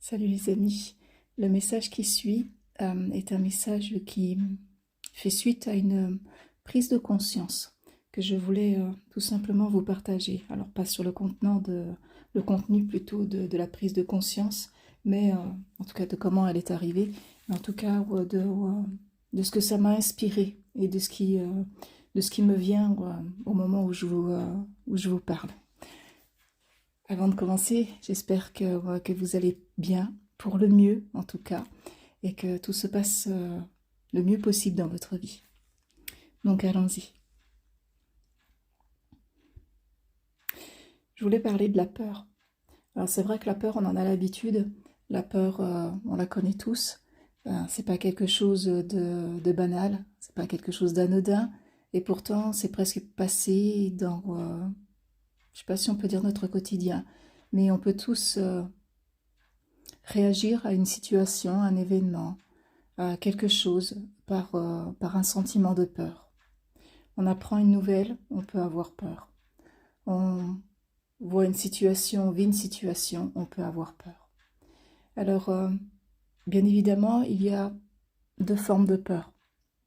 Salut les amis, le message qui suit est un message qui fait suite à une prise de conscience que je voulais tout simplement vous partager. Alors pas sur le contenu plutôt de la prise de conscience, mais en tout cas de comment elle est arrivée, mais en tout cas de ce que ça m'a inspiré et de ce qui me vient au moment où je vous parle. Avant de commencer, j'espère que vous allez bien, pour le mieux en tout cas, et que tout se passe le mieux possible dans votre vie. Donc allons-y. Je voulais parler de la peur. Alors c'est vrai que la peur, on en a l'habitude. La peur, on la connaît tous. C'est pas quelque chose de banal, c'est pas quelque chose d'anodin, et pourtant c'est presque passé dans, je sais pas si on peut dire notre quotidien, mais on peut tous réagir à une situation, à un événement, à quelque chose par un sentiment de peur. On apprend une nouvelle, on peut avoir peur. On voit une situation, on vit une situation, on peut avoir peur. Alors, bien évidemment, il y a deux formes de peur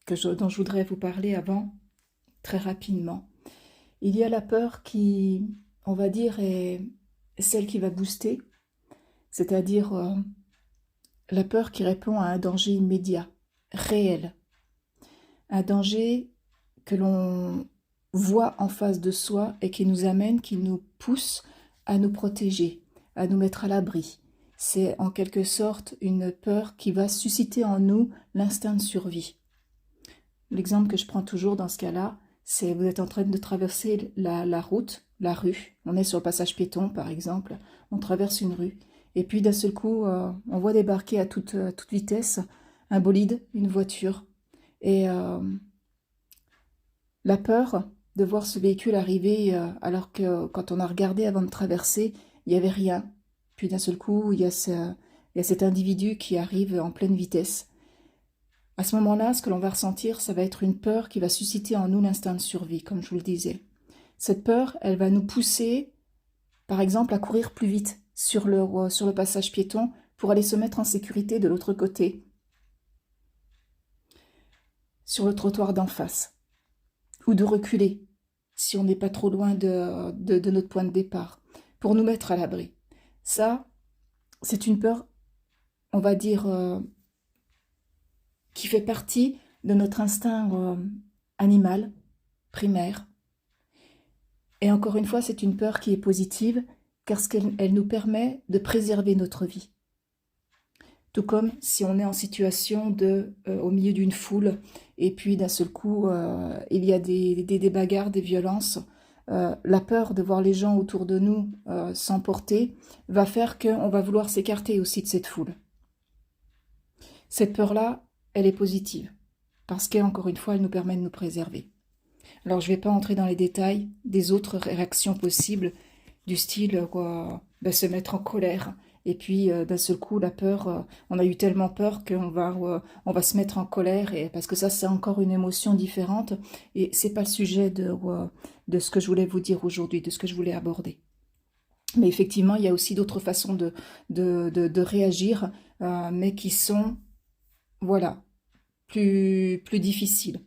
dont je voudrais vous parler avant, très rapidement. Il y a la peur qui, on va dire, est celle qui va booster, c'est-à-dire la peur qui répond à un danger immédiat, réel, un danger que l'on voit en face de soi et qui nous amène, qui nous pousse à nous protéger, à nous mettre à l'abri. C'est en quelque sorte une peur qui va susciter en nous l'instinct de survie. L'exemple que je prends toujours dans ce cas-là, c'est vous êtes en train de traverser la route, la rue, on est sur le passage piéton par exemple, on traverse une rue, et puis d'un seul coup, on voit débarquer à toute vitesse un bolide, une voiture, et la peur de voir ce véhicule arriver alors que quand on a regardé avant de traverser, il n'y avait rien. Puis d'un seul coup, il y a cet individu qui arrive en pleine vitesse. À ce moment-là, ce que l'on va ressentir, ça va être une peur qui va susciter en nous l'instinct de survie, comme je vous le disais. Cette peur, elle va nous pousser, par exemple, à courir plus vite sur le passage piéton pour aller se mettre en sécurité de l'autre côté, sur le trottoir d'en face, ou de reculer si on n'est pas trop loin de notre point de départ, pour nous mettre à l'abri. Ça, c'est une peur, on va dire, qui fait partie de notre instinct animal, primaire. Et encore une fois, c'est une peur qui est positive, car elle nous permet de préserver notre vie. Tout comme si on est en situation au milieu d'une foule, et puis d'un seul coup, il y a des bagarres, des violences. La peur de voir les gens autour de nous s'emporter va faire qu'on va vouloir s'écarter aussi de cette foule. Cette peur-là, elle est positive, parce qu'encore une fois, elle nous permet de nous préserver. Alors, je ne vais pas entrer dans les détails des autres réactions possibles, du style se mettre en colère. Et puis, d'un seul coup, la peur, on a eu tellement peur on va se mettre en colère, parce que ça, c'est encore une émotion différente. Et ce n'est pas le sujet de ce que je voulais vous dire aujourd'hui, de ce que je voulais aborder. Mais effectivement, il y a aussi d'autres façons de réagir, mais qui sont, voilà, plus difficiles.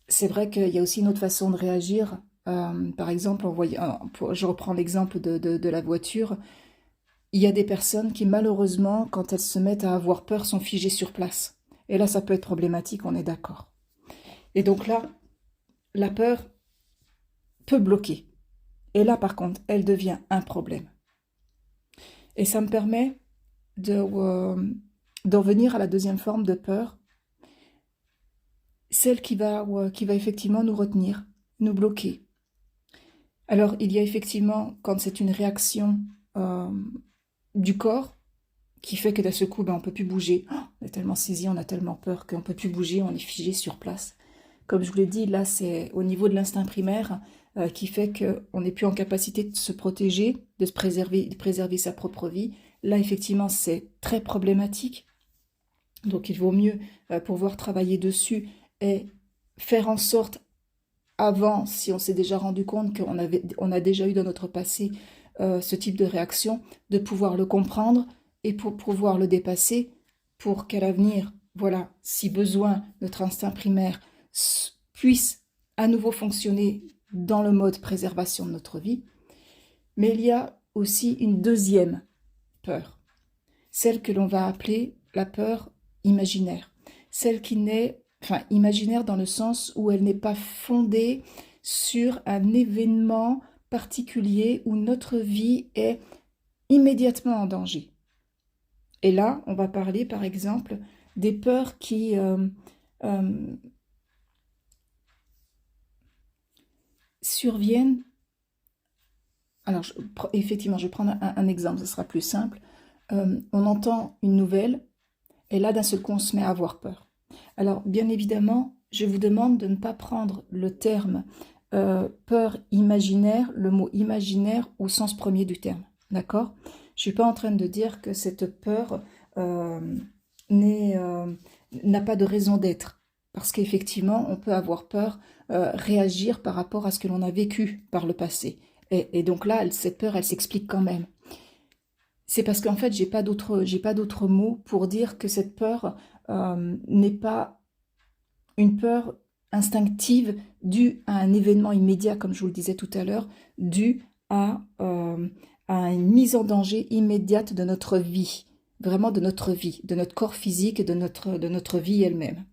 C'est vrai qu'il y a aussi une autre façon de réagir. Par exemple, je reprends l'exemple de la voiture. Il y a des personnes qui, malheureusement, quand elles se mettent à avoir peur, sont figées sur place. Et là, ça peut être problématique, on est d'accord. Et donc là, la peur peut bloquer. Et là, par contre, elle devient un problème. Et ça me permet d'en venir à la deuxième forme de peur, celle qui va effectivement nous retenir, nous bloquer. Alors, il y a effectivement, quand c'est une réaction du corps, qui fait que d'un seul coup, on ne peut plus bouger. Oh, on est tellement saisi, on a tellement peur qu'on ne peut plus bouger, on est figé sur place. Comme je vous l'ai dit, là, c'est au niveau de l'instinct primaire qui fait qu'on n'est plus en capacité de se protéger, de préserver sa propre vie. Là, effectivement, c'est très problématique. Donc, il vaut mieux pouvoir travailler dessus et faire en sorte, avant, si on s'est déjà rendu compte on a déjà eu dans notre passé ce type de réaction, de pouvoir le comprendre, et pour pouvoir le dépasser, pour qu'à l'avenir, voilà, si besoin, notre instinct primaire puisse à nouveau fonctionner dans le mode préservation de notre vie. Mais il y a aussi une deuxième peur, celle que l'on va appeler la peur imaginaire, celle qui n'est, enfin imaginaire dans le sens où elle n'est pas fondée sur un événement particulier où notre vie est immédiatement en danger. Et là, on va parler par exemple des peurs qui surviennent. Alors, effectivement, je vais prendre un exemple, ce sera plus simple. On entend une nouvelle, et là, d'un seul coup, on se met à avoir peur. Alors, bien évidemment, je vous demande de ne pas prendre le terme peur imaginaire, le mot imaginaire au sens premier du terme, d'accord? Je ne suis pas en train de dire que cette peur n'a pas de raison d'être, parce qu'effectivement, on peut avoir peur, réagir par rapport à ce que l'on a vécu par le passé. Et donc là, cette peur, elle s'explique quand même. C'est parce qu'en fait, j'ai pas d'autres mots pour dire que cette peur n'est pas une peur instinctive due à un événement immédiat, comme je vous le disais tout à l'heure, due à une mise en danger immédiate de notre vie, vraiment de notre vie, de notre corps physique et de notre vie elle-même.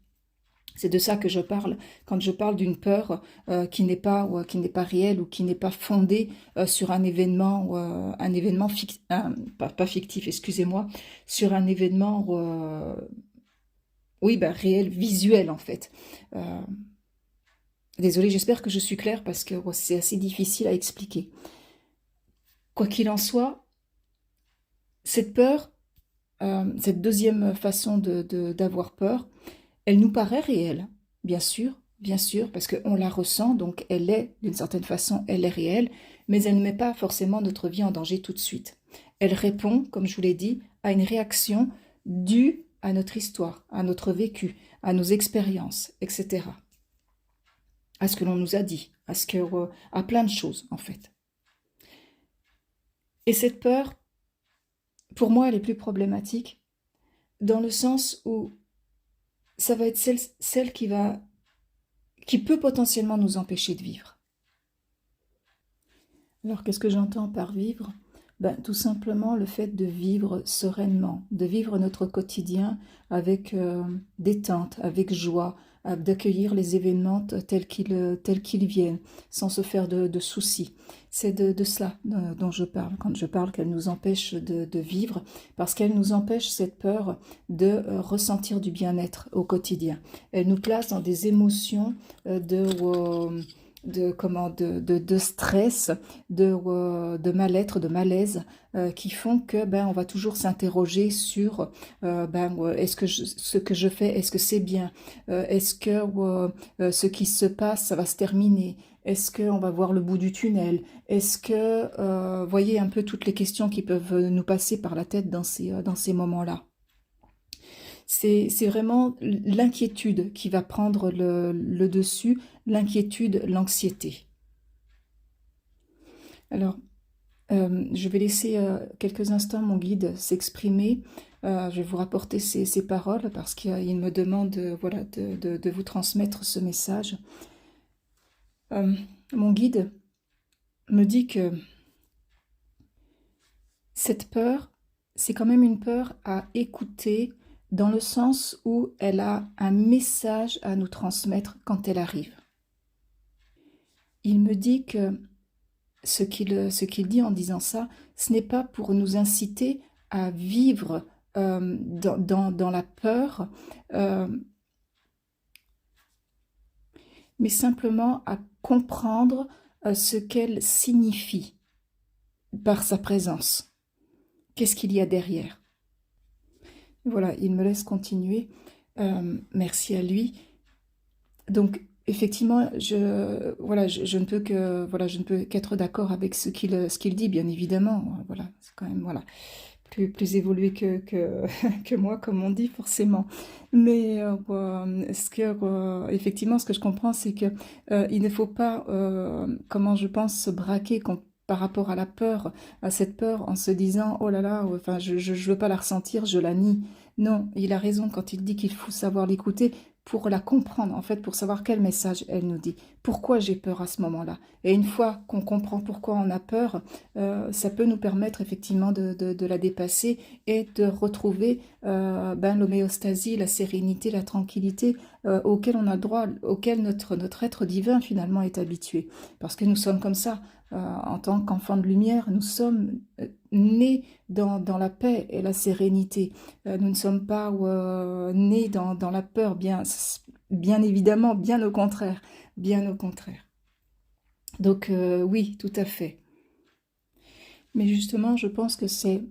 C'est de ça que je parle quand je parle d'une peur qui n'est pas réelle ou qui n'est pas fondée sur un événement pas fictif, excusez-moi, sur un événement oui, ben, réel, visuel en fait. Euh, Désolée, j'espère que je suis claire parce que c'est assez difficile à expliquer. Quoi qu'il en soit, cette peur, cette deuxième façon d'avoir peur, elle nous paraît réelle, bien sûr, parce qu'on la ressent, donc elle est, d'une certaine façon, elle est réelle, mais elle ne met pas forcément notre vie en danger tout de suite. Elle répond, comme je vous l'ai dit, à une réaction due à notre histoire, à notre vécu, à nos expériences, etc. À ce que l'on nous a dit, à plein de choses, en fait. Et cette peur, pour moi, elle est plus problématique, dans le sens où ça va être celle qui peut potentiellement nous empêcher de vivre. Alors, qu'est-ce que j'entends par vivre? Ben, tout simplement le fait de vivre sereinement, de vivre notre quotidien avec détente, avec joie, d'accueillir les événements tels qu'ils viennent, sans se faire de soucis. C'est de cela dont je parle, quand je parle qu'elle nous empêche de vivre, parce qu'elle nous empêche cette peur de ressentir du bien-être au quotidien. Elle nous place dans des émotions de stress, de mal-être, de malaise, qui font que on va toujours s'interroger sur est-ce que ce que je fais, est-ce que c'est bien, est-ce que ce qui se passe, ça va se terminer, est-ce qu'on va voir le bout du tunnel, est-ce que, voyez un peu toutes les questions qui peuvent nous passer par la tête dans ces moments-là. C'est vraiment l'inquiétude qui va prendre le dessus, l'inquiétude, l'anxiété. Alors, je vais laisser quelques instants mon guide s'exprimer. Je vais vous rapporter ses paroles parce qu'il me demande voilà, de vous transmettre ce message. Mon guide me dit que cette peur, c'est quand même une peur à écouter dans le sens où elle a un message à nous transmettre quand elle arrive. Il me dit que ce qu'il dit en disant ça, ce n'est pas pour nous inciter à vivre dans la peur, mais simplement à comprendre ce qu'elle signifie par sa présence. Qu'est-ce qu'il y a derrière? Voilà, il me laisse continuer. Merci à lui. Donc, effectivement, je ne peux qu'être d'accord avec ce qu'il dit, bien évidemment. Voilà, c'est quand même plus évolué que moi, comme on dit, forcément. Mais effectivement, ce que je comprends, c'est que il ne faut pas, comment je pense, se braquer par rapport à la peur, à cette peur, en se disant « Oh là là, enfin, je veux pas la ressentir, je la nie ». Non, il a raison quand il dit qu'il faut savoir l'écouter pour la comprendre, en fait, pour savoir quel message elle nous dit. Pourquoi j'ai peur à ce moment-là? Et une fois qu'on comprend pourquoi on a peur, ça peut nous permettre effectivement de la dépasser et de retrouver l'homéostasie, la sérénité, la tranquillité auquel on a le droit, auquel notre être divin finalement est habitué. Parce que nous sommes comme ça. En tant qu'enfants de lumière, nous sommes nés dans la paix et la sérénité. Nous ne sommes pas nés dans la peur, bien évidemment, bien au contraire, bien au contraire. Donc oui, tout à fait. Mais justement, je pense que c'est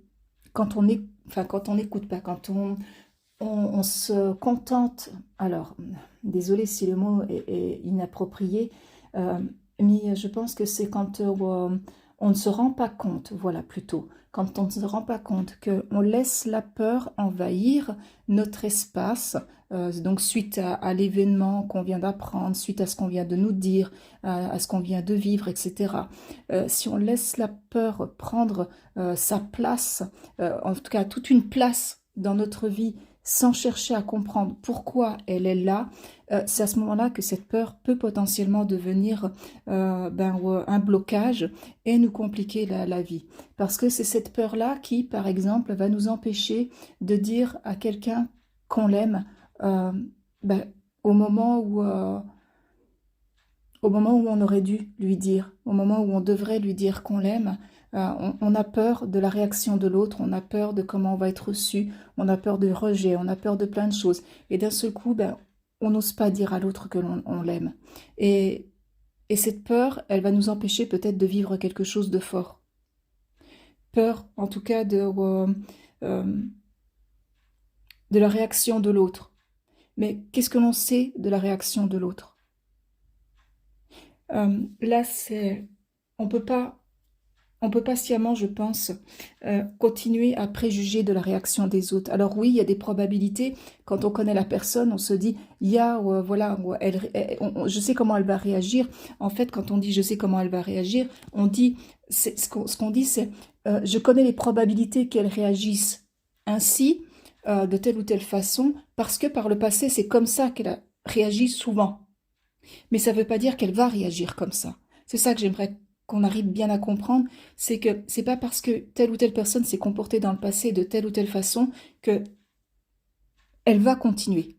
quand on est, enfin quand on n'écoute pas, quand on se contente. Alors, désolé si le mot est inapproprié, euh, mais je pense que c'est quand on ne se rend pas compte, voilà plutôt, quand on ne se rend pas compte qu'on laisse la peur envahir notre espace, donc suite à l'événement qu'on vient d'apprendre, suite à ce qu'on vient de nous dire, à ce qu'on vient de vivre, etc. Si on laisse la peur prendre sa place, en tout cas toute une place dans notre vie, sans chercher à comprendre pourquoi elle est là, c'est à ce moment-là que cette peur peut potentiellement devenir un blocage et nous compliquer la vie. Parce que c'est cette peur-là qui, par exemple, va nous empêcher de dire à quelqu'un qu'on l'aime euh, ben, au moment où... au moment où on aurait dû lui dire, au moment où on devrait lui dire qu'on l'aime, on a peur de la réaction de l'autre, on a peur de comment on va être reçu, on a peur de rejet, on a peur de plein de choses. Et d'un seul coup, on n'ose pas dire à l'autre que l'on l'aime. Et, et cette peur, elle va nous empêcher peut-être de vivre quelque chose de fort. Peur, en tout cas, euh, de la réaction de l'autre. Mais qu'est-ce que l'on sait de la réaction de l'autre? Là, on peut pas, on peut pas sciemment, je pense, continuer à préjuger de la réaction des autres. Alors oui, il y a des probabilités. Quand on connaît la personne, on se dit, il y a, voilà, je sais comment elle va réagir. En fait, quand on dit je sais comment elle va réagir, on dit, ce qu'on dit, c'est, je connais les probabilités qu'elle réagisse ainsi, de telle ou telle façon, parce que par le passé, c'est comme ça qu'elle a réagi souvent. Mais ça ne veut pas dire qu'elle va réagir comme ça. C'est ça que j'aimerais qu'on arrive bien à comprendre, c'est que c'est pas parce que telle ou telle personne s'est comportée dans le passé de telle ou telle façon que elle va continuer.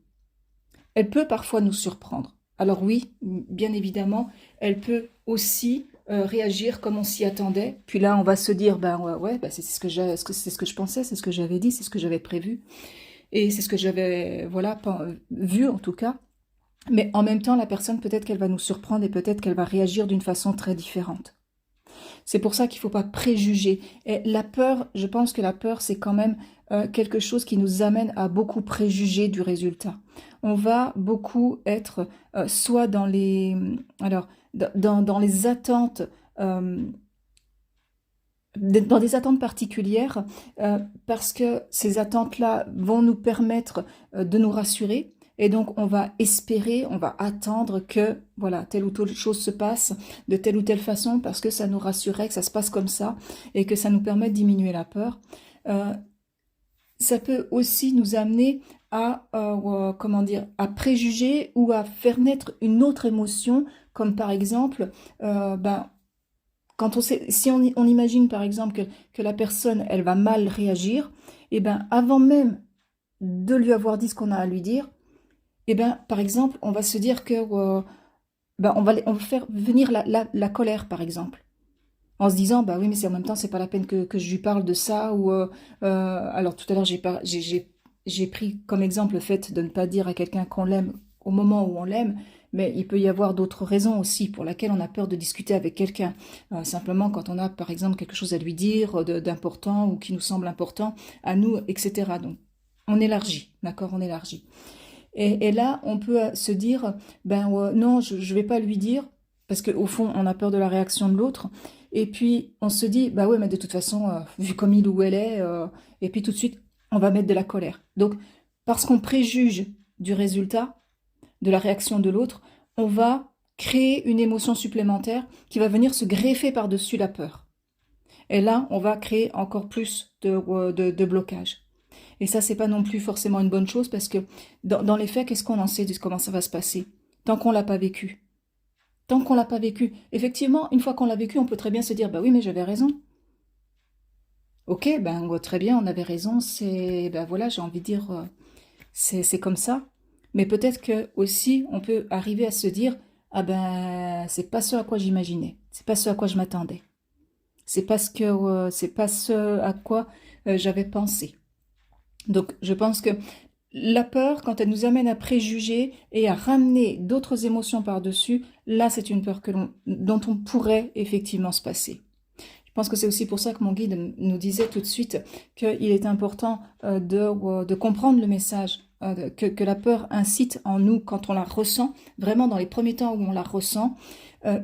Elle peut parfois nous surprendre. Alors oui, bien évidemment, elle peut aussi réagir comme on s'y attendait. Puis là, on va se dire, c'est ce que je pensais, c'est ce que j'avais dit, c'est ce que j'avais prévu, et c'est ce que j'avais, voilà, vu en tout cas. Mais en même temps, la personne, peut-être qu'elle va nous surprendre et peut-être qu'elle va réagir d'une façon très différente. C'est pour ça qu'il ne faut pas préjuger. Et la peur, je pense que la peur, c'est quand même quelque chose qui nous amène à beaucoup préjuger du résultat. On va beaucoup être soit dans les, alors, dans les attentes, dans des attentes particulières, parce que ces attentes-là vont nous permettre de nous rassurer. Et donc, on va espérer, on va attendre que voilà, telle ou telle chose se passe de telle ou telle façon parce que ça nous rassurait, que ça se passe comme ça et que ça nous permet de diminuer la peur. Euh, Ça peut aussi nous amener à, comment dire, à préjuger ou à faire naître une autre émotion, comme par exemple, quand on sait, si on imagine par exemple que la personne, elle va mal réagir, et ben avant même de lui avoir dit ce qu'on a à lui dire, et ben par exemple, on va se dire que on va faire venir la colère par exemple. En se disant, bah oui, mais c'est en même temps, c'est pas la peine que je lui parle de ça. Ou alors tout à l'heure, j'ai pris comme exemple le fait de ne pas dire à quelqu'un qu'on l'aime au moment où on l'aime, mais il peut y avoir d'autres raisons aussi pour lesquelles on a peur de discuter avec quelqu'un. Simplement quand on a, par exemple, quelque chose à lui dire d'important ou qui nous semble important à nous, etc. Donc, on élargit, d'accord, on élargit. Et là, on peut se dire, non, je ne vais pas lui dire, parce qu'au fond, on a peur de la réaction de l'autre. Et puis, on se dit, bah ouais, mais de toute façon, vu comme il ou elle est, et puis tout de suite, on va mettre de la colère. Donc, parce qu'on préjuge du résultat, de la réaction de l'autre, on va créer une émotion supplémentaire qui va venir se greffer par-dessus la peur. Et là, on va créer encore plus de blocages. Et ça, c'est pas non plus forcément une bonne chose parce que dans les faits, qu'est-ce qu'on en sait de comment ça va se passer tant qu'on l'a pas vécu? Tant qu'on l'a pas vécu. Effectivement, une fois qu'on l'a vécu, on peut très bien se dire, bah oui, mais j'avais raison. Ok, ben très bien, on avait raison, c'est, ben voilà, j'ai envie de dire, c'est comme ça. Mais peut-être que aussi, on peut arriver à se dire, ah ben, c'est pas ce à quoi j'imaginais, c'est pas ce à quoi je m'attendais, c'est pas ce à quoi j'avais pensé. Donc, je pense que la peur, quand elle nous amène à préjuger et à ramener d'autres émotions par-dessus, là, c'est une peur dont on pourrait effectivement se passer. Je pense que c'est aussi pour ça que mon guide nous disait tout de suite qu'il est important de comprendre le message que la peur incite en nous quand on la ressent, vraiment dans les premiers temps où on la ressent,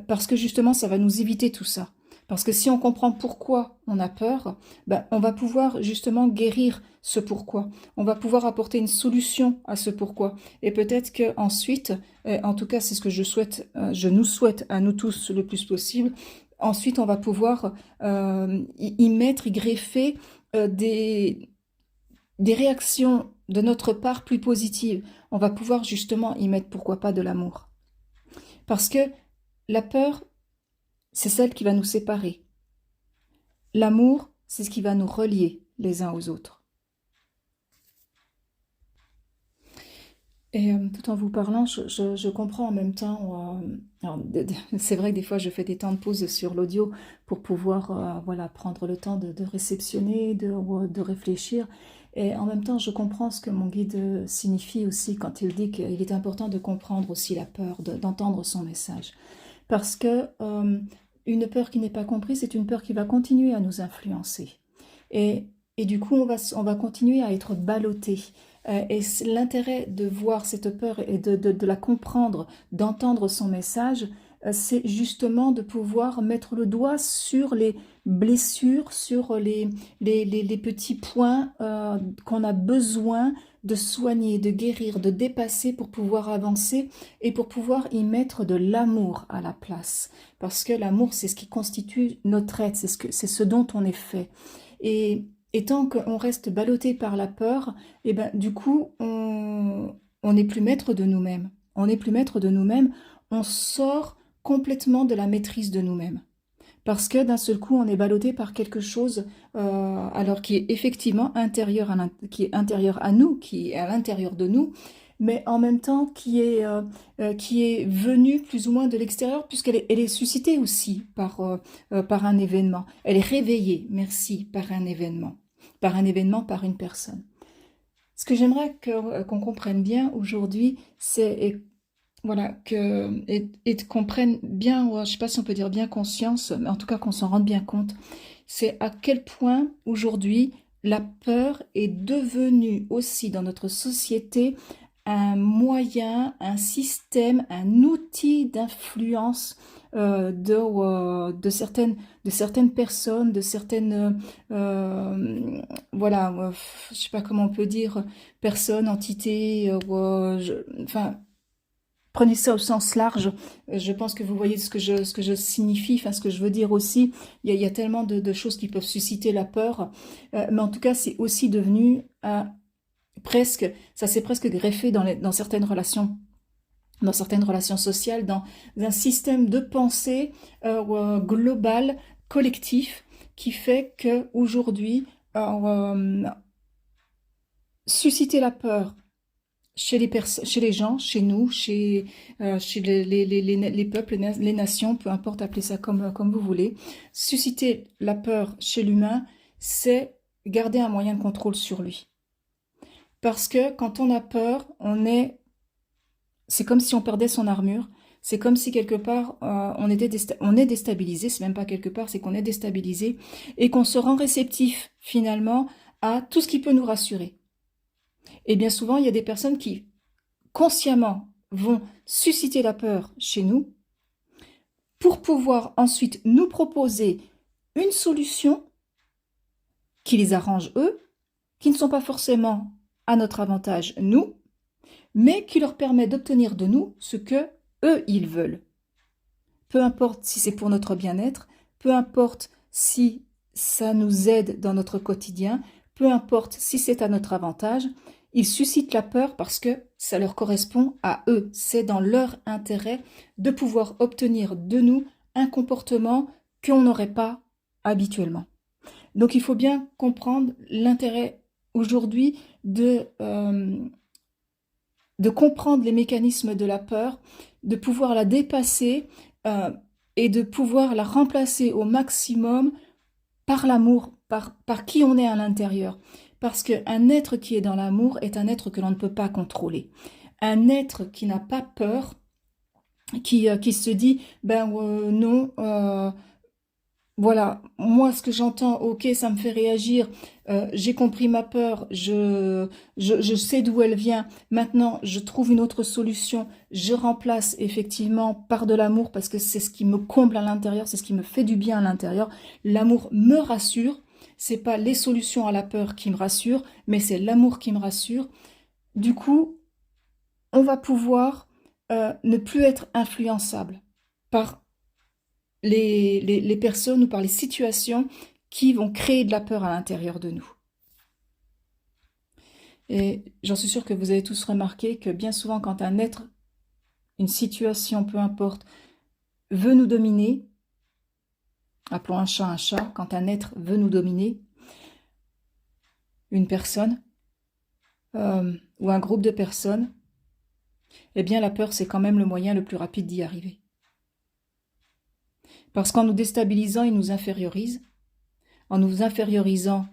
parce que justement, ça va nous éviter tout ça. Parce que si on comprend pourquoi on a peur, ben, on va pouvoir justement guérir ce pourquoi. On va pouvoir apporter une solution à ce pourquoi. Et peut-être qu'ensuite, en tout cas c'est ce que je souhaite, je nous souhaite à nous tous le plus possible, ensuite on va pouvoir y mettre, y greffer des réactions de notre part plus positives. On va pouvoir justement y mettre, pourquoi pas, de l'amour. Parce que la peur, c'est celle qui va nous séparer. L'amour, c'est ce qui va nous relier les uns aux autres. Et tout en vous parlant, je comprends en même temps. C'est vrai que des fois, je fais des temps de pause sur l'audio pour pouvoir voilà, prendre le temps de réceptionner, de réfléchir. Et en même temps, je comprends ce que mon guide signifie aussi quand il dit qu'il est important de comprendre aussi la peur, d'entendre son message. Parce que une peur qui n'est pas comprise, c'est une peur qui va continuer à nous influencer. Et du coup, on va continuer à être ballotté. Et l'intérêt de voir cette peur et de la comprendre, d'entendre son message, c'est justement de pouvoir mettre le doigt sur les blessures, sur les petits points qu'on a besoin de soigner, de guérir, de dépasser pour pouvoir avancer et pour pouvoir y mettre de l'amour à la place. Parce que l'amour, c'est ce qui constitue notre être, c'est ce dont on est fait. Et tant qu'on reste ballotté par la peur, et ben, du coup, on n'est plus maître de nous-mêmes. On n'est plus maître de nous-mêmes, on sort complètement de la maîtrise de nous-mêmes. Parce que d'un seul coup, on est ballotté par quelque chose alors qui est effectivement qui est intérieur à nous, qui est à l'intérieur de nous, mais en même temps qui est venu plus ou moins de l'extérieur, elle est suscitée aussi par un événement. Elle est réveillée, merci, par un événement. Par un événement, par une personne. Ce que j'aimerais qu'on comprenne bien aujourd'hui, c'est voilà, et qu'on prenne bien, je ne sais pas si on peut dire bien conscience, mais en tout cas qu'on s'en rende bien compte, c'est à quel point aujourd'hui la peur est devenue aussi dans notre société un moyen, un système, un outil d'influence de certaines personnes, de certaines, voilà, je ne sais pas comment on peut dire, personnes, entités, enfin, prenez ça au sens large. Je pense que vous voyez ce que je signifie, enfin ce que je veux dire aussi. Il y a tellement de choses qui peuvent susciter la peur, mais en tout cas, c'est aussi devenu presque, ça s'est presque greffé dans certaines relations sociales, dans un système de pensée global, collectif, qui fait que aujourd'hui, susciter la peur chez les gens, chez nous, chez les peuples, les nations, peu importe, appelez ça comme vous voulez, susciter la peur chez l'humain, c'est garder un moyen de contrôle sur lui. Parce que quand on a peur, c'est comme si on perdait son armure, c'est comme si quelque part on est déstabilisé, c'est même pas quelque part, c'est qu'on est déstabilisé et qu'on se rend réceptif finalement à tout ce qui peut nous rassurer. Et bien souvent, il y a des personnes qui consciemment vont susciter la peur chez nous pour pouvoir ensuite nous proposer une solution qui les arrange eux, qui ne sont pas forcément à notre avantage nous, mais qui leur permet d'obtenir de nous ce que eux ils veulent. Peu importe si c'est pour notre bien-être, peu importe si ça nous aide dans notre quotidien, peu importe si c'est à notre avantage, ils suscitent la peur parce que ça leur correspond à eux. C'est dans leur intérêt de pouvoir obtenir de nous un comportement qu'on n'aurait pas habituellement. Donc il faut bien comprendre l'intérêt aujourd'hui de comprendre les mécanismes de la peur, de pouvoir la dépasser et de pouvoir la remplacer au maximum par l'amour, par qui on est à l'intérieur. Parce qu'un être qui est dans l'amour est un être que l'on ne peut pas contrôler. Un être qui n'a pas peur, qui se dit, ben non, voilà, moi ce que j'entends, ok, ça me fait réagir, j'ai compris ma peur, je sais d'où elle vient, maintenant je trouve une autre solution, je remplace effectivement par de l'amour parce que c'est ce qui me comble à l'intérieur, c'est ce qui me fait du bien à l'intérieur. L'amour me rassure, c'est pas les solutions à la peur qui me rassurent, mais c'est l'amour qui me rassure. Du coup, on va pouvoir ne plus être influençable par les personnes ou par les situations qui vont créer de la peur à l'intérieur de nous. Et j'en suis sûre que vous avez tous remarqué que bien souvent quand un être, une situation, peu importe, veut nous dominer, appelons un chat, quand un être veut nous dominer, une personne ou un groupe de personnes, eh bien la peur c'est quand même le moyen le plus rapide d'y arriver. Parce qu'en nous déstabilisant, il nous infériorise. En nous infériorisant,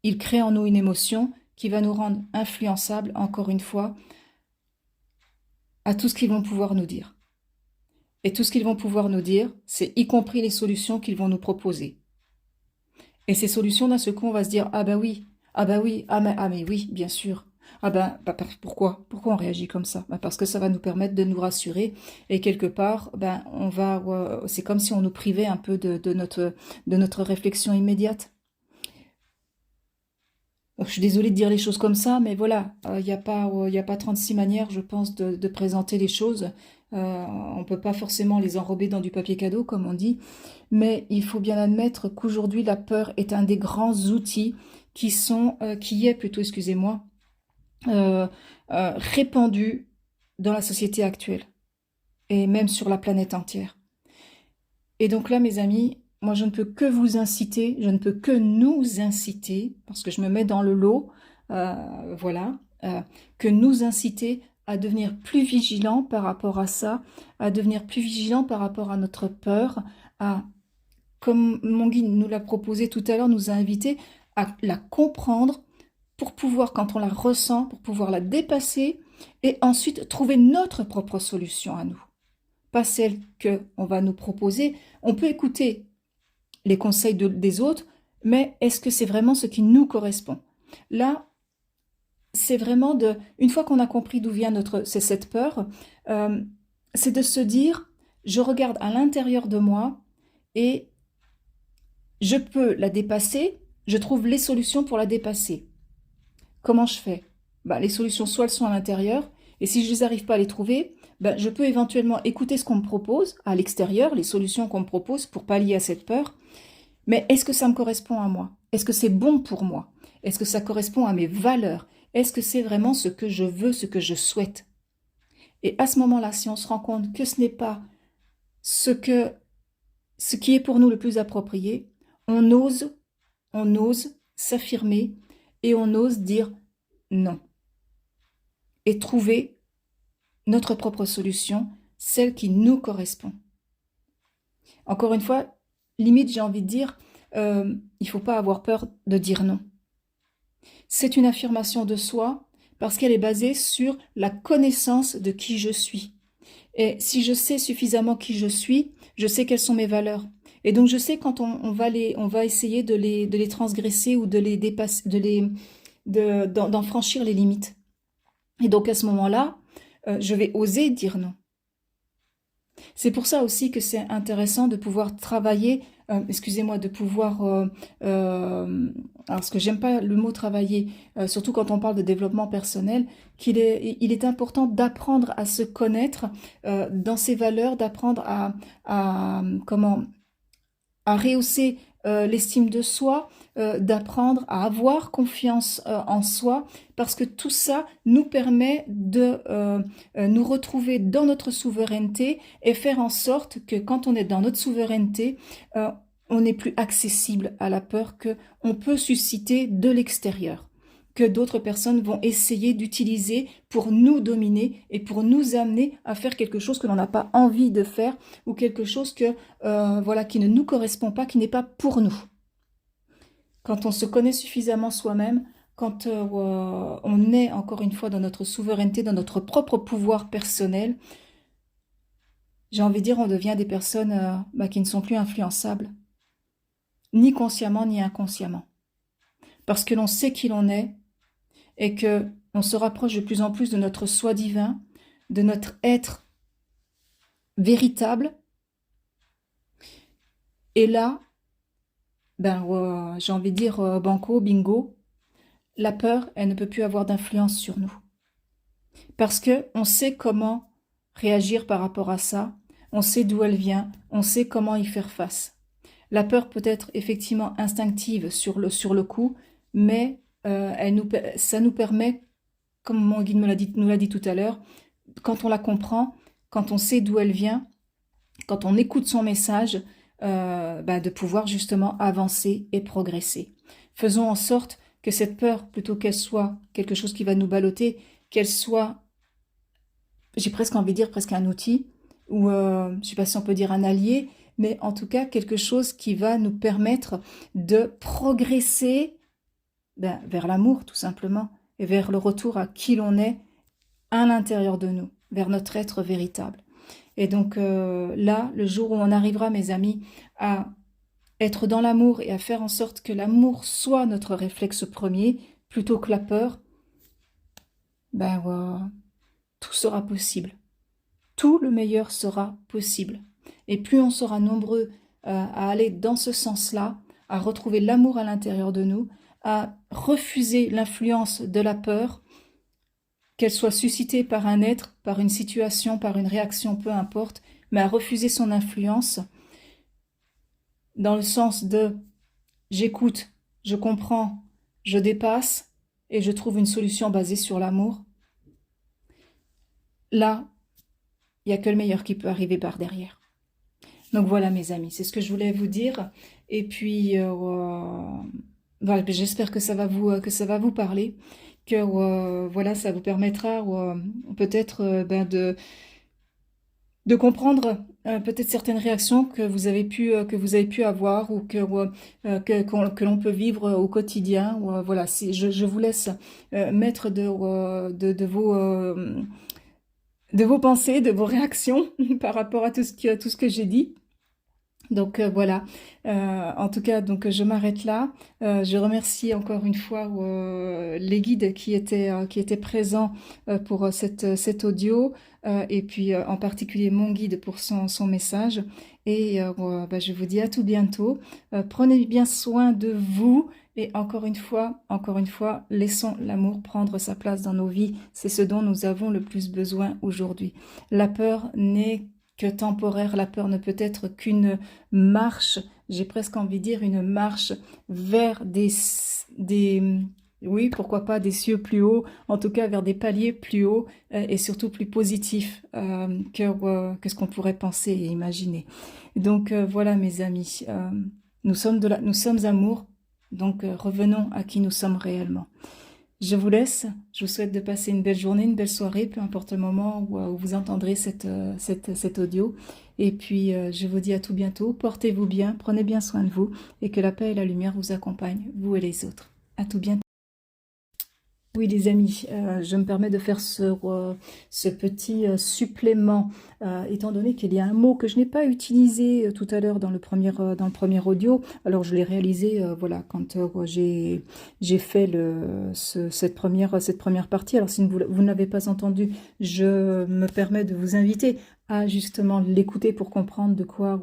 il crée en nous une émotion qui va nous rendre influençables, encore une fois, à tout ce qu'ils vont pouvoir nous dire. Et tout ce qu'ils vont pouvoir nous dire, c'est y compris les solutions qu'ils vont nous proposer. Et ces solutions, d'un seul coup, on va se dire, ah bah oui, mais oui, bien sûr. Pourquoi on réagit comme ça? Parce que ça va nous permettre de nous rassurer et quelque part, c'est comme si on nous privait un peu de notre réflexion immédiate. Bon, je suis désolée de dire les choses comme ça, mais voilà, il n'y a pas 36 manières, je pense, de présenter les choses. On ne peut pas forcément les enrober dans du papier cadeau, comme on dit, mais il faut bien admettre qu'aujourd'hui, la peur est un des grands outils répandu dans la société actuelle, et même sur la planète entière. Et donc là, mes amis, moi, je ne peux que vous inciter, je ne peux que nous inciter, parce que je me mets dans le lot, que nous inciter à devenir plus vigilants par rapport à ça, à devenir plus vigilants par rapport à notre peur, comme mon guide nous l'a proposé tout à l'heure, nous a invités à la comprendre pour pouvoir, quand on la ressent, pour pouvoir la dépasser et ensuite trouver notre propre solution à nous. Pas celle qu'on va nous proposer. On peut écouter les conseils des autres, mais est-ce que c'est vraiment ce qui nous correspond? Là, c'est vraiment une fois qu'on a compris d'où vient cette peur, c'est de se dire, je regarde à l'intérieur de moi et je peux la dépasser, je trouve les solutions pour la dépasser. Comment je fais? Les solutions, soit elles sont à l'intérieur, et si je ne les arrive pas à les trouver, je peux éventuellement écouter ce qu'on me propose à l'extérieur, les solutions qu'on me propose pour pallier à cette peur. Mais est-ce que ça me correspond à moi? Est-ce que c'est bon pour moi? Est-ce que ça correspond à mes valeurs? Est-ce que c'est vraiment ce que je veux, ce que je souhaite? Et à ce moment-là, si on se rend compte que ce n'est pas ce qui est pour nous le plus approprié, on ose s'affirmer et on ose dire non. Et trouver notre propre solution, celle qui nous correspond. Encore une fois, limite, j'ai envie de dire, il ne faut pas avoir peur de dire non. C'est une affirmation de soi parce qu'elle est basée sur la connaissance de qui je suis. Et si je sais suffisamment qui je suis, je sais quelles sont mes valeurs. Et donc je sais quand on va essayer de les transgresser ou de les dépasser, d'en franchir les limites. Et donc à ce moment-là, je vais oser dire non. C'est pour ça aussi que c'est intéressant de pouvoir travailler, de pouvoir... alors, parce que j'aime pas le mot travailler, surtout quand on parle de développement personnel, il est important d'apprendre à se connaître dans ses valeurs, d'apprendre à rehausser l'estime de soi, d'apprendre à avoir confiance en soi, parce que tout ça nous permet de nous retrouver dans notre souveraineté et faire en sorte que quand on est dans notre souveraineté, on n'est plus accessible à la peur que on peut susciter de l'extérieur, que d'autres personnes vont essayer d'utiliser pour nous dominer et pour nous amener à faire quelque chose que l'on n'a pas envie de faire ou quelque chose que, voilà, qui ne nous correspond pas, qui n'est pas pour nous. Quand on se connaît suffisamment soi-même, quand on est encore une fois dans notre souveraineté, dans notre propre pouvoir personnel, j'ai envie de dire, on devient des personnes qui ne sont plus influençables, ni consciemment ni inconsciemment. Parce que l'on sait qui l'on est et que on se rapproche de plus en plus de notre soi divin, de notre être véritable. Et là, j'ai envie de dire banco, bingo, la peur, elle ne peut plus avoir d'influence sur nous. Parce que on sait comment réagir par rapport à ça, on sait d'où elle vient, on sait comment y faire face. La peur peut être effectivement instinctive sur le coup, mais ça nous permet, comme mon guide nous l'a dit tout à l'heure, quand on la comprend, quand on sait d'où elle vient, quand on écoute son message, de pouvoir justement avancer et progresser. Faisons en sorte que cette peur, plutôt qu'elle soit quelque chose qui va nous balloter, qu'elle soit, j'ai presque envie de dire presque un outil, ou je ne sais pas si on peut dire un allié, mais en tout cas quelque chose qui va nous permettre de progresser vers l'amour tout simplement, et vers le retour à qui l'on est à l'intérieur de nous, vers notre être véritable. Et donc là, le jour où on arrivera, mes amis, à être dans l'amour et à faire en sorte que l'amour soit notre réflexe premier, plutôt que la peur, tout sera possible. Tout le meilleur sera possible. Et plus on sera nombreux à aller dans ce sens-là, à retrouver l'amour à l'intérieur de nous, à refuser l'influence de la peur, qu'elle soit suscitée par un être, par une situation, par une réaction, peu importe, mais à refuser son influence dans le sens de j'écoute, je comprends, je dépasse et je trouve une solution basée sur l'amour. Là, il n'y a que le meilleur qui peut arriver par derrière. Donc voilà mes amis, c'est ce que je voulais vous dire. Et puis, voilà, j'espère que ça va vous parler, que voilà, ça vous permettra peut-être de comprendre peut-être certaines réactions que vous avez pu avoir ou que l'on peut vivre au quotidien. Voilà, je vous laisse mettre de vos pensées, de vos réactions par rapport à tout ce que j'ai dit. Donc voilà, en tout cas, donc je m'arrête là. Je remercie encore une fois les guides qui étaient présents pour cet audio, et puis en particulier mon guide pour son message. Et je vous dis à tout bientôt. Prenez bien soin de vous. Et encore une fois, laissons l'amour prendre sa place dans nos vies. C'est ce dont nous avons le plus besoin aujourd'hui. La peur n'est que temporaire, la peur ne peut être qu'une marche, j'ai presque envie de dire une marche vers oui, pourquoi pas des cieux plus hauts, en tout cas vers des paliers plus hauts et surtout plus positifs que ce qu'on pourrait penser et imaginer. Donc voilà mes amis, nous sommes amour, donc revenons à qui nous sommes réellement. Je vous laisse, je vous souhaite de passer une belle journée, une belle soirée, peu importe le moment où vous entendrez cet audio. Et puis, je vous dis à tout bientôt, portez-vous bien, prenez bien soin de vous et que la paix et la lumière vous accompagnent, vous et les autres. À tout bientôt. Oui les amis, je me permets de faire ce petit supplément, étant donné qu'il y a un mot que je n'ai pas utilisé tout à l'heure dans le premier audio. Alors je l'ai réalisé voilà, quand j'ai fait cette première partie. Alors si vous ne l'avez pas entendu, je me permets de vous inviter à justement l'écouter pour comprendre de quoi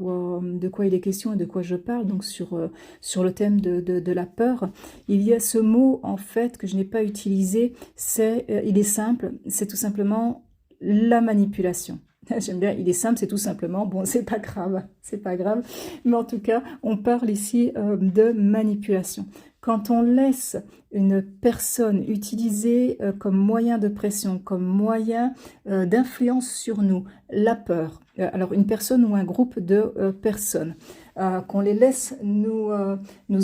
il est question et de quoi je parle, donc sur le thème de la peur. Il y a ce mot en fait que je n'ai pas utilisé, il est simple, c'est tout simplement la manipulation. J'aime bien, il est simple, c'est tout simplement, bon, c'est pas grave, c'est pas grave. Mais en tout cas, on parle ici de manipulation. Quand on laisse une personne utiliser comme moyen de pression, comme moyen d'influence sur nous, la peur, alors une personne ou un groupe de personnes, qu'on les laisse nous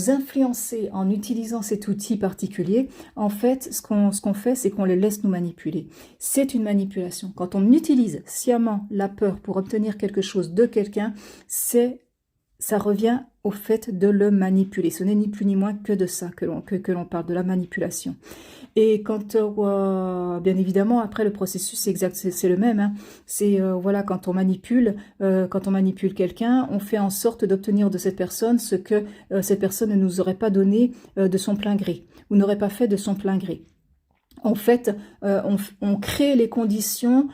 influencer en utilisant cet outil particulier, en fait, ce qu'on fait, c'est qu'on les laisse nous manipuler. C'est une manipulation. Quand on utilise sciemment la peur pour obtenir quelque chose de quelqu'un, ça revient au fait de le manipuler. Ce n'est ni plus ni moins que de ça que l'on parle, de la manipulation. Et quand, bien évidemment, après le processus, c'est exact, c'est le même. Hein. C'est voilà, quand on manipule quelqu'un, on fait en sorte d'obtenir de cette personne ce que cette personne ne nous aurait pas donné de son plein gré, ou n'aurait pas fait de son plein gré. En fait, on crée les conditions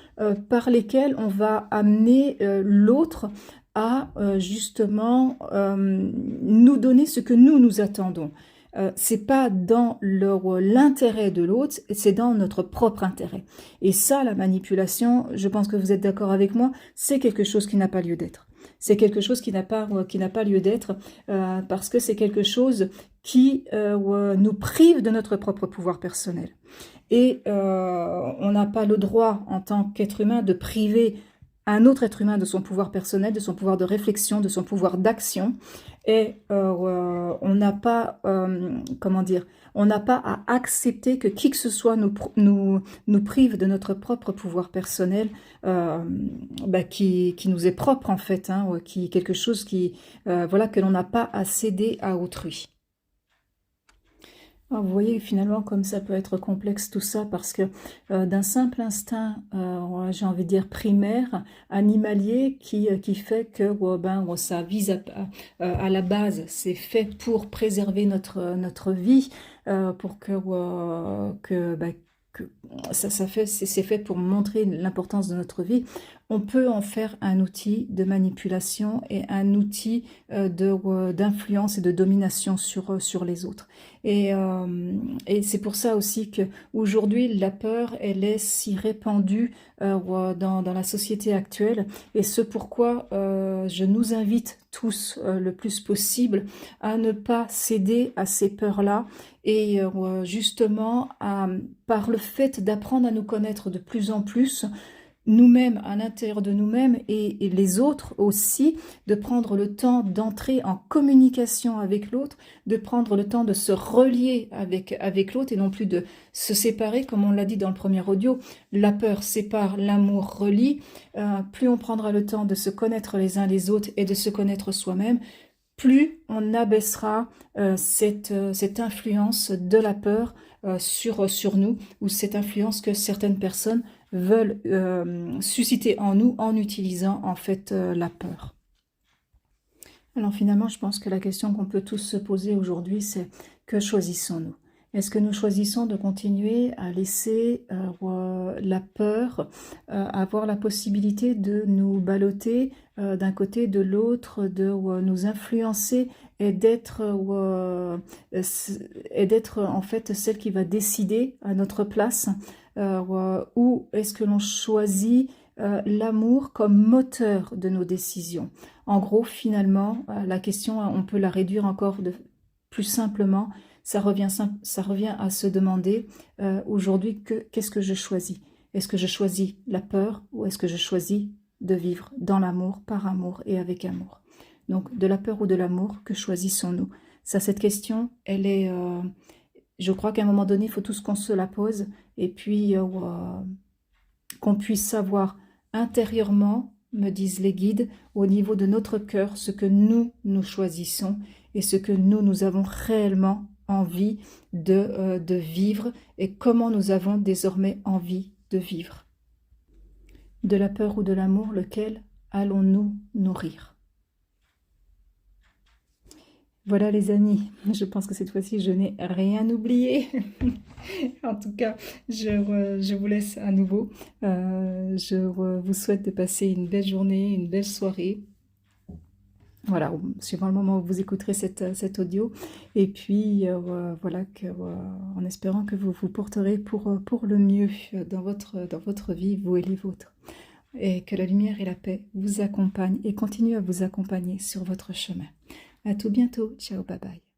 par lesquelles on va amener l'autre à justement nous donner ce que nous attendons. C'est pas dans l'intérêt de l'autre, c'est dans notre propre intérêt. Et ça, la manipulation, je pense que vous êtes d'accord avec moi, c'est quelque chose qui n'a pas lieu d'être. C'est quelque chose qui n'a pas lieu d'être parce que c'est quelque chose qui nous prive de notre propre pouvoir personnel. Et on n'a pas le droit, en tant qu'être humain, de priver un autre être humain de son pouvoir personnel, de son pouvoir de réflexion, de son pouvoir d'action. Et on n'a pas, on n'a pas à accepter que qui que ce soit nous prive de notre propre pouvoir personnel, qui nous est propre en fait, hein, quelque chose que l'on n'a pas à céder à autrui. Alors, vous voyez finalement comme ça peut être complexe tout ça parce que d'un simple instinct, j'ai envie de dire primaire, animalier, qui fait que ça vise à la base, c'est fait pour préserver notre vie, pour que c'est fait pour montrer l'importance de notre vie, on peut en faire un outil de manipulation et un outil d'influence et de domination sur les autres. Et c'est pour ça aussi qu'aujourd'hui, la peur, elle est si répandue dans la société actuelle. Et ce pourquoi je nous invite tous le plus possible à ne pas céder à ces peurs-là et justement par le fait d'apprendre à nous connaître de plus en plus, nous-mêmes à l'intérieur de nous-mêmes et les autres aussi, de prendre le temps d'entrer en communication avec l'autre, de prendre le temps de se relier avec l'autre et non plus de se séparer, comme on l'a dit dans le premier audio. La peur sépare, l'amour relie. Plus on prendra le temps de se connaître les uns les autres et de se connaître soi-même, plus on abaissera cette influence de la peur sur nous, ou cette influence que certaines personnes veulent susciter en nous en utilisant en fait la peur. Alors finalement, je pense que la question qu'on peut tous se poser aujourd'hui, c'est que choisissons-nous? Est-ce que nous choisissons de continuer à laisser la peur avoir la possibilité de nous balloter d'un côté, de l'autre, de nous influencer et d'être en fait celle qui va décider à notre place, ou est-ce que l'on choisit l'amour comme moteur de nos décisions? En gros, finalement, la question, on peut la réduire encore plus simplement. Ça revient à se demander aujourd'hui qu'est-ce que je choisis? Est-ce que je choisis la peur ou est-ce que je choisis de vivre dans l'amour, par amour et avec amour? Donc, de la peur ou de l'amour, que choisissons-nous? Ça, cette question, elle est... je crois qu'à un moment donné, il faut tous qu'on se la pose et puis qu'on puisse savoir intérieurement, me disent les guides, au niveau de notre cœur, ce que nous choisissons et ce que nous avons réellement envie de vivre et comment nous avons désormais envie de vivre. De la peur ou de l'amour, lequel allons-nous nourrir? Voilà les amis, je pense que cette fois-ci je n'ai rien oublié. En tout cas, je vous laisse à nouveau. Je vous souhaite de passer une belle journée, une belle soirée. Voilà, suivant le moment où vous écouterez cet audio. Et puis, voilà, en espérant que vous vous porterez pour le mieux dans votre vie, vous et les vôtres. et que la lumière et la paix vous accompagnent et continuent à vous accompagner sur votre chemin. À tout bientôt. Ciao, bye bye.